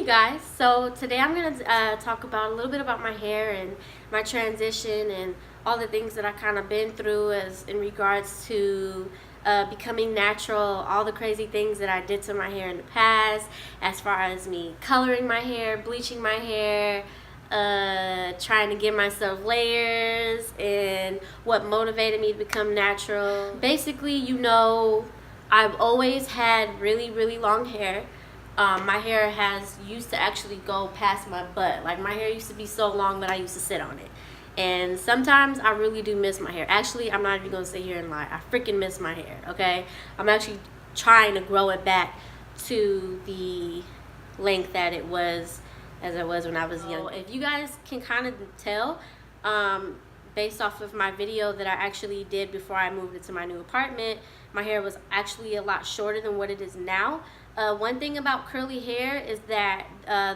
Hey guys, so today I'm going to talk about a little bit about my hair and my transition and all the things that I kind of been through as in regards to becoming natural, all the crazy things that I did to my hair in the past, as far as me coloring my hair, bleaching my hair, trying to give myself layers, and what motivated me to become natural. Basically, you know, I've always had really long hair. My hair used to actually go past my butt. Like, my hair used to be so long that I used to sit on it. And sometimes I really do miss my hair. Actually, I'm not even going to sit here and lie. I freaking miss my hair, okay? I'm actually trying to grow it back to the length that it was as it was when I was young. If you guys can kind of tell, based off of my video that I actually did before I moved into my new apartment, my hair was actually a lot shorter than what it is now. One thing about curly hair is that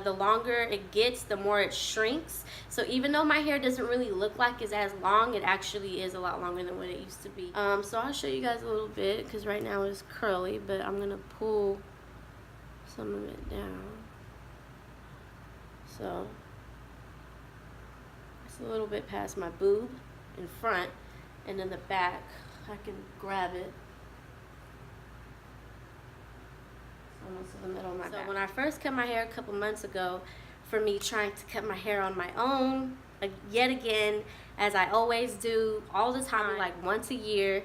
the longer it gets, the more it shrinks. So even though my hair doesn't really look like it's as long, it actually is a lot longer than what it used to be. So I'll show you guys a little bit, because right now it's curly, but I'm going to pull some of it down. So it's a little bit past my boob in front, and in the back I can grab it. Almost to the middle of my back. So when I first cut my hair a couple months ago, for me trying to cut my hair on my own, yet again, as I always do all the time, like once a year,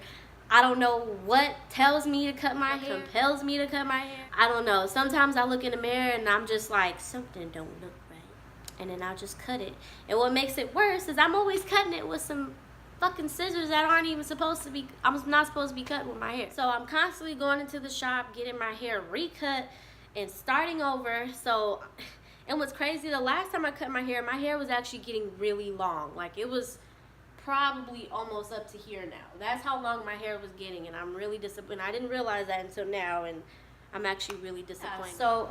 I don't know what tells me to cut my hair, compels me to cut my hair. I don't know. Sometimes I look in the mirror and I'm just like, something don't look right. And then I'll just cut it. And what makes it worse is I'm always cutting it with some fucking scissors that aren't even supposed to be, I'm not supposed to be cutting with my hair. So I'm constantly going into the shop, getting my hair recut and starting over. So, and what's crazy, the last time I cut my hair was actually getting really long. Like, it was probably almost up to here now. That's how long my hair was getting, and I'm really disappointed. I didn't realize that until now, and I'm actually really disappointed. So,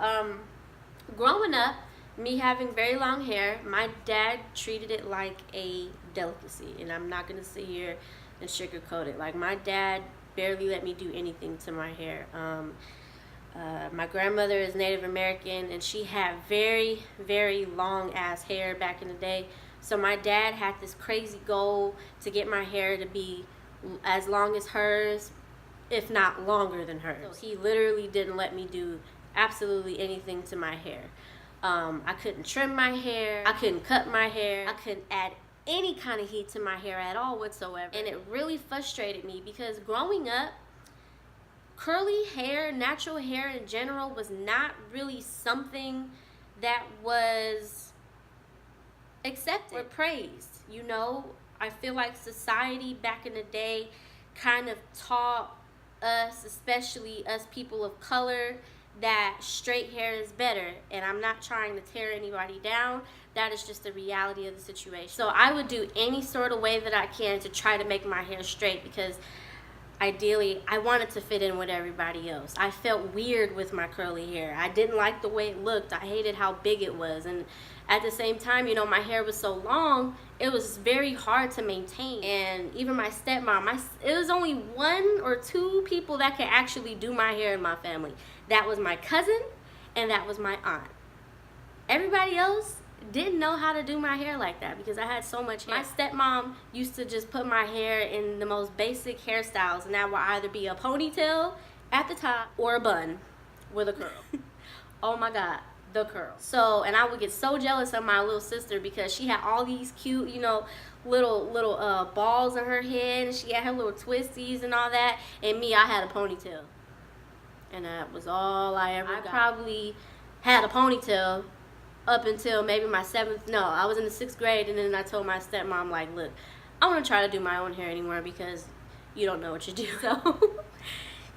growing up, me having very long hair, my dad treated it like a delicacy, and I'm not gonna sit here and sugarcoat it. Like, my dad barely let me do anything to my hair. My grandmother is Native American, and she had very long ass hair back in the day. So my dad had this crazy goal to get my hair to be as long as hers, if not longer than hers. So he literally didn't let me do absolutely anything to my hair. I couldn't trim my hair, I couldn't cut my hair, I couldn't add any kind of heat to my hair at all whatsoever. And it really frustrated me, because growing up, curly hair, natural hair in general, was not really something that was accepted or praised. You know, I feel like society back in the day kind of taught us, especially us people of color, that straight hair is better. And I'm not trying to tear anybody down. That is just the reality of the situation. So I would do any sort of way that I can to try to make my hair straight, because ideally I wanted to fit in with everybody else. I felt weird with my curly hair. I didn't like the way it looked. I hated how big it was. And at the same time, you know, my hair was so long, it was very hard to maintain. And even my stepmom, it was only 1 or 2 people that could actually do my hair in my family. That was my cousin, and that was my aunt. Everybody else didn't know how to do my hair like that, because I had so much hair. My stepmom used to just put my hair in the most basic hairstyles, and that would either be a ponytail at the top or a bun with a curl. Oh my God, the curl. So, and I would get so jealous of my little sister, because she had all these cute, you know, little balls in her head, and she had her little twisties and all that, and me, I had a ponytail. And that was all I ever got. I probably had a ponytail up until maybe my I was in the 6th grade, and then I told my stepmom, like, look, I want to try to do my own hair anymore, because you don't know what you do. So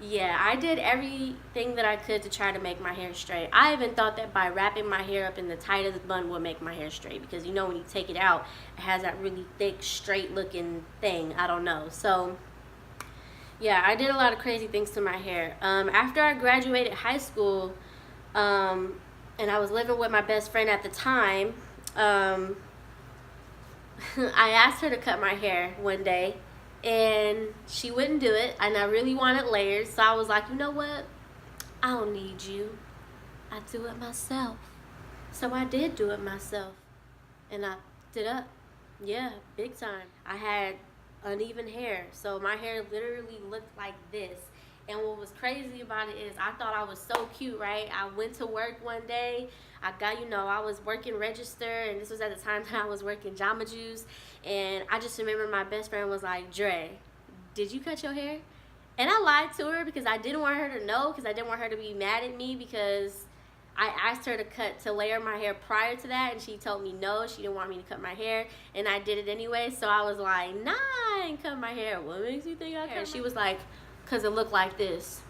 yeah, I did everything that I could to try to make my hair straight. I even thought that by wrapping my hair up in the tightest bun would make my hair straight, because you know, when you take it out, it has that really thick, straight looking thing. I don't know. So yeah, I did a lot of crazy things to my hair. After I graduated high school, and I was living with my best friend at the time, I asked her to cut my hair one day, and she wouldn't do it, and I really wanted layers, so I was like, you know what, I don't need you, I do it myself. So I did do it myself, and I did up. Yeah, big time. I had uneven hair, so my hair literally looked like this. And what was crazy about it is I thought I was so cute, right? I went to work one day. I got, I was working register, and this was at the time that I was working Jamba Juice. And I just remember my best friend was like, Dre, did you cut your hair? And I lied to her because I didn't want her to know, because I didn't want her to be mad at me, because I asked her to layer my hair prior to that, and she told me no, she didn't want me to cut my hair, and I did it anyway. So I was like, nah, I ain't cut my hair. What makes you think I cut? And she was like, because it looked like this.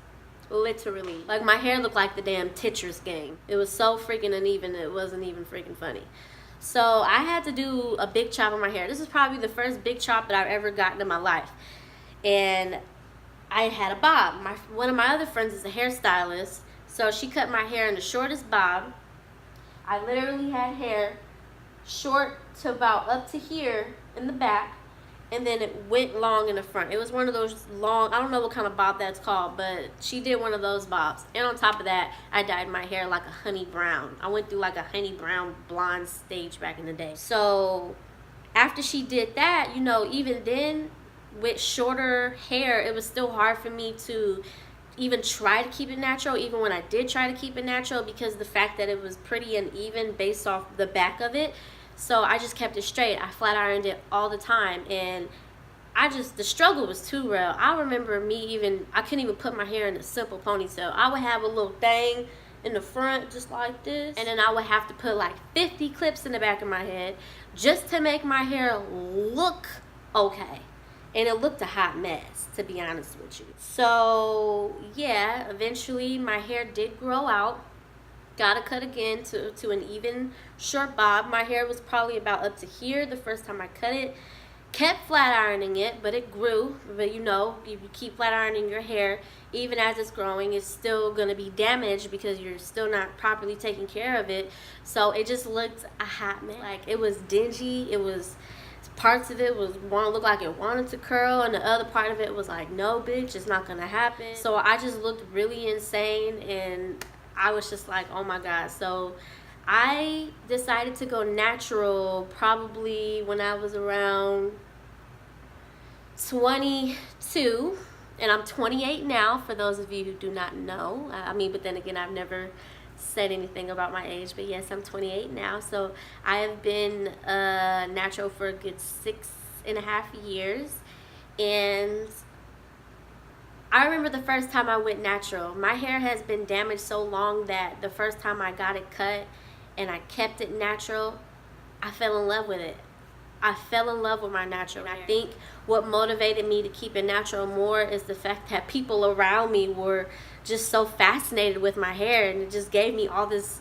Literally. Like, my hair looked like the damn Tetris game. It was so freaking uneven, it wasn't even freaking funny. So I had to do a big chop on my hair. This is probably the first big chop that I've ever gotten in my life. And I had a bob. One of my other friends is a hairstylist, so she cut my hair in the shortest bob. I literally had hair short to about up to here in the back, and then it went long in the front. It was one of those long, I don't know what kind of bob that's called, but she did one of those bobs. And on top of that, I dyed my hair like a honey brown. I went through like a honey brown blonde stage back in the day. So after she did that, even then, with shorter hair, it was still hard for me to even try to keep it natural, even when I did try to keep it natural, because the fact that it was pretty uneven based off the back of it. So I just kept it straight. I flat ironed it all the time, and the struggle was too real. I remember I couldn't even put my hair in a simple ponytail. I would have a little thing in the front just like this, and then I would have to put like 50 clips in the back of my head just to make my hair look okay. And it looked a hot mess, to be honest with you. So yeah, eventually my hair did grow out. Got to cut again to an even short bob. My hair was probably about up to here the first time I cut it. Kept flat ironing it, but it grew. But if you keep flat ironing your hair, even as it's growing, it's still going to be damaged because you're still not properly taking care of it. So it just looked a hot mess. Like, it was dingy. Parts of it looked like it wanted to curl, and the other part of it was like, no, bitch, it's not going to happen. So I just looked really insane, and I was just like, oh my God. So I decided to go natural probably when I was around 22, and I'm 28 now, for those of you who do not know. But then again, I've never said anything about my age, but yes, I'm 28 now. So I have been natural for a good 6.5 years, and I remember the first time I went natural. My hair has been damaged so long that the first time I got it cut and I kept it natural, I fell in love with it. I fell in love with my natural hair. I think what motivated me to keep it natural more is the fact that people around me were just so fascinated with my hair, and it just gave me all this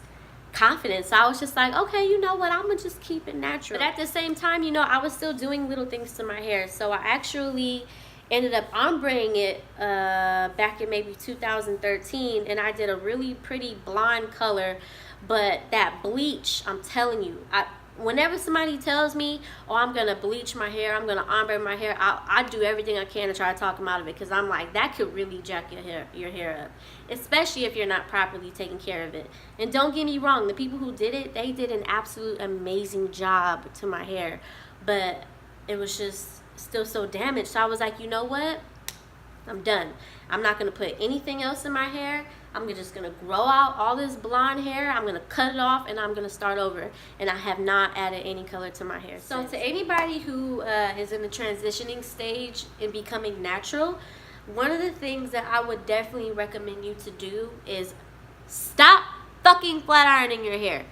confidence. So I was just like, okay, you know what, I'm gonna just keep it natural. But at the same time, I was still doing little things to my hair. So I actually ended up ombreing it back in maybe 2013, and I did a really pretty blonde color. But that bleach, I'm telling you, whenever somebody tells me, oh, I'm gonna bleach my hair, I'm gonna ombre my hair, I do everything I can to try to talk them out of it, because I'm like, that could really jack your hair up, especially if you're not properly taking care of it. And don't get me wrong, the people who did it, they did an absolute amazing job to my hair, but it was just still so damaged. So I was like, you know what, I'm done. I'm not gonna put anything else in my hair. I'm just going to grow out all this blonde hair. I'm going to cut it off, and I'm going to start over. And I have not added any color to my hair. So to anybody who is in the transitioning stage in becoming natural, one of the things that I would definitely recommend you to do is stop fucking flat ironing your hair.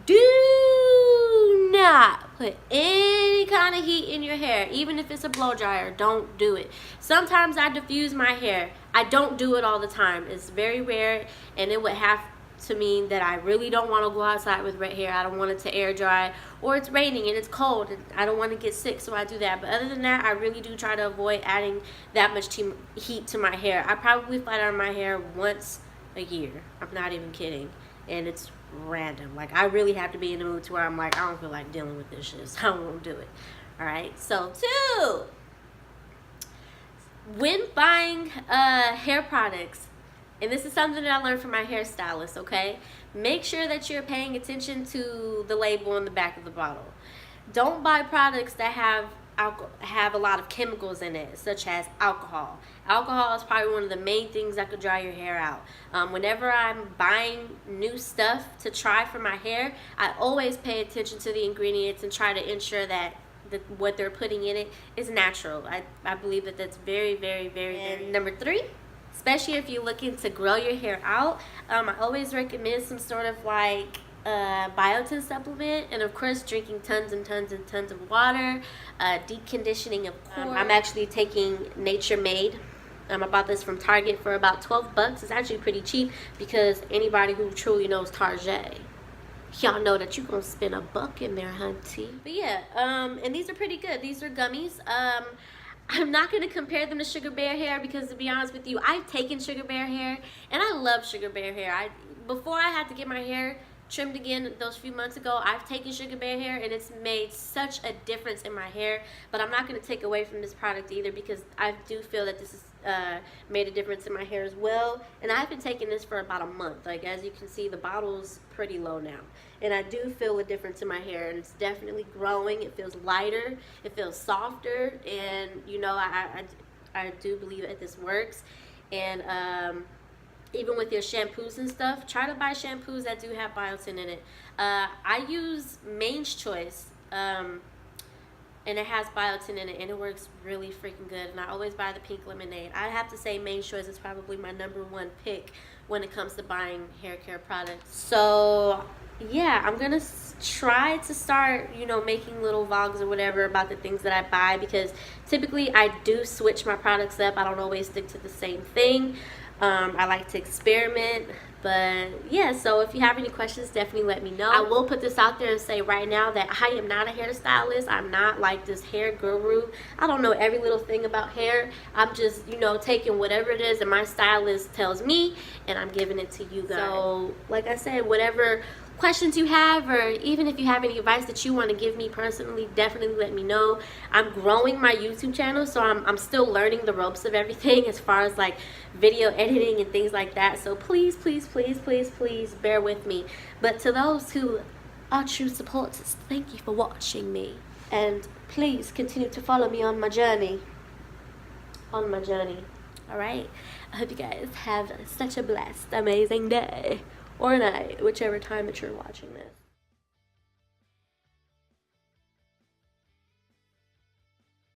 Do not put any kind of heat in your hair. Even if it's a blow dryer, don't do it. Sometimes I diffuse my hair. I don't do it all the time. It's very rare, and it would have to mean that I really don't want to go outside with wet hair. I don't want it to air dry, or it's raining and it's cold and I don't want to get sick, so I do that. But other than that, I really do try to avoid adding that much heat to my hair. I probably flat iron my hair once a year. I'm not even kidding. And it's random. Like, I really have to be in the mood to where I'm like, I don't feel like dealing with this shit, so I won't do it. Alright, so 2, when buying hair products, and this is something that I learned from my hairstylist, okay? Make sure that you're paying attention to the label on the back of the bottle. Don't buy products that have a lot of chemicals in it, such as alcohol. Alcohol is probably one of the main things that could dry your hair out. Whenever I'm buying new stuff to try for my hair, I always pay attention to the ingredients and try to ensure that what they're putting in it is natural. I believe that that's very, very, very good. And number 3, especially if you're looking to grow your hair out, I always recommend some sort of like biotin supplement, and of course drinking tons and tons and tons of water, deep conditioning of course. I'm actually taking Nature Made. I bought this from Target for about $12. It's actually pretty cheap because anybody who truly knows Target, y'all know that you're gonna spend $1 in there, hunty. But yeah, and these are pretty good. These are gummies. I'm not going to compare them to Sugar Bear hair because, to be honest with you, I've taken Sugar Bear hair and I love Sugar Bear hair. Before I had to get my hair trimmed again those few months ago, I've taken Sugar Bear hair and it's made such a difference in my hair. But I'm not going to take away from this product either because I do feel that this has made a difference in my hair as well. And I've been taking this for about a month. Like, as you can see, the bottle's pretty low now. And I do feel a difference in my hair, and it's definitely growing. It feels lighter, it feels softer, and you know, I do believe that this works. And even with your shampoos and stuff, try to buy shampoos that do have biotin in it. I use Main's Choice, and it has biotin in it, and it works really freaking good. And I always buy the pink lemonade. I have to say Main's Choice is probably my #1 pick when it comes to buying hair care products. So yeah, I'm gonna try to start, you know, making little vlogs or whatever about the things that I buy, because typically I do switch my products up. I don't always stick to the same thing. I like to experiment. But yeah, so if you have any questions, definitely let me know. I will put this out there and say right now that I am not a hairstylist. I'm not like this hair guru. I don't know every little thing about hair. I'm just, you know, taking whatever it is that my stylist tells me and I'm giving it to you guys. So like I said, whatever questions you have, or even if you have any advice that you want to give me personally, definitely let me know. I'm growing my YouTube channel, so I'm still learning the ropes of everything as far as like video editing and things like that. So please, please, please, please, please bear with me. But to those who are true supporters, thank you for watching me, and please continue to follow me on my journey. All right, I hope you guys have such a blessed, amazing day or night, whichever time that you're watching this.